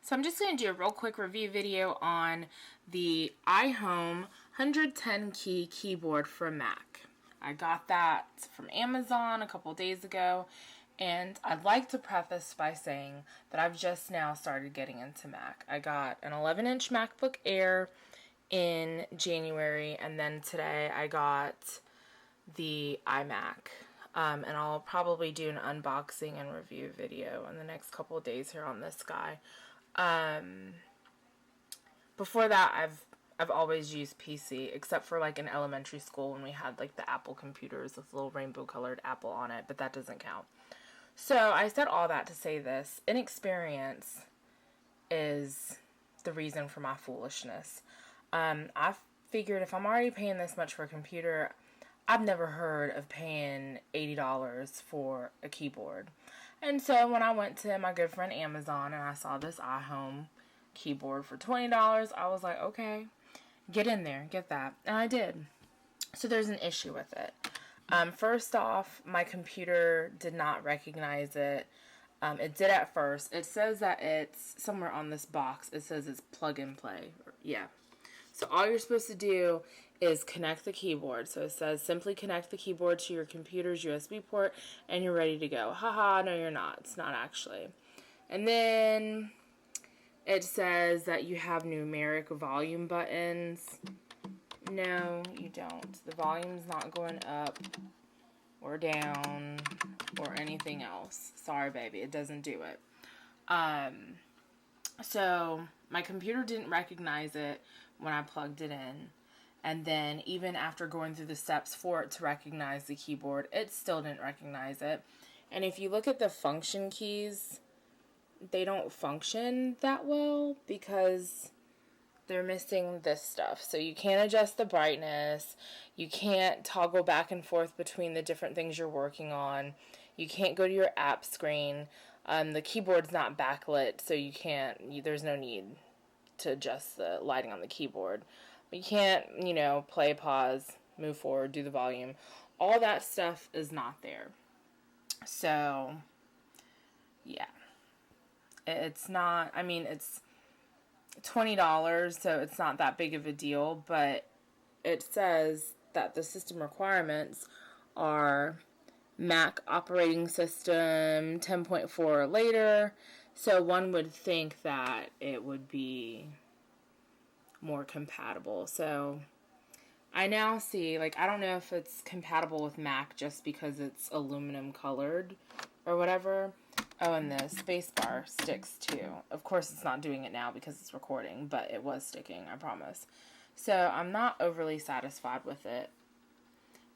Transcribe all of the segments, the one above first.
So I'm just going to do a real quick review video on the iHome 110 key keyboard for Mac. I got that from Amazon a couple days ago, and I'd like to preface by saying that I've just now started getting into Mac. I got an 11-inch MacBook Air in January, and then today I got the iMac. And I'll probably do an unboxing and review video in the next couple of days here on this guy. Before that, I've always used PC, except for like in elementary school when we had like the Apple computers with little rainbow colored Apple on it, but that doesn't count. So I said all that to say this: inexperience is the reason for my foolishness. I figured if I'm already paying this much for a computer, I've never heard of paying $80 for a keyboard. And so when I went to my good friend Amazon and I saw this iHome keyboard for $20, I was like, okay, get in there, get that. And I did. So there's an issue with it. First off, my computer did not recognize it. It did at first. It says that it's somewhere on this box. It says it's plug and play. Yeah. So all you're supposed to do is connect the keyboard. So it says simply connect the keyboard to your computer's USB port and you're ready to go. Haha, no you're not. It's not actually. And then it says that you have numeric volume buttons. No, you don't. The volume's not going up or down or anything else. Sorry, baby. It doesn't do it. So my computer didn't recognize it when I plugged it in. And then even after going through the steps for it to recognize the keyboard, it still didn't recognize it. And if you look at the function keys, they don't function that well because they're missing this stuff. So you can't adjust the brightness. You can't toggle back and forth between the different things you're working on. You can't go to your app screen. The keyboard's not backlit, so you can't, there's no need to adjust the lighting on the keyboard. But you can't, play, pause, move forward, do the volume. All that stuff is not there. So, yeah. It's not, it's $20, so it's not that big of a deal, but it says that the system requirements are Mac operating system 10.4 or later, so one would think that it would be more compatible. So I now see, I don't know if it's compatible with Mac just because it's aluminum colored or whatever. Oh, and the spacebar sticks too. Of course it's not doing it now because it's recording, but it was sticking, I promise. So I'm not overly satisfied with it.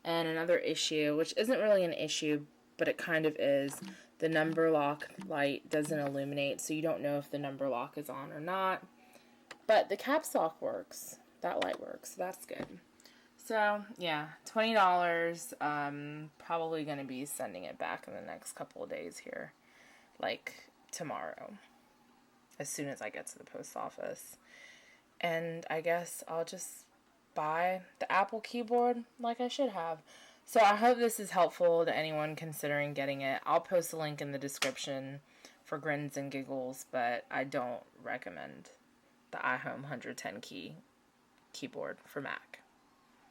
And another issue, which isn't really an issue, but it kind of is, the number lock light doesn't illuminate, so you don't know if the number lock is on or not. But the caps lock works. That light works. So that's good. So, yeah, $20. Probably going to be sending it back in the next couple of days here. Like tomorrow. As soon as I get to the post office. And I guess I'll just buy the Apple keyboard like I should have. So I hope this is helpful to anyone considering getting it. I'll post a link in the description for grins and giggles, but I don't recommend the iHome 110 key keyboard for Mac.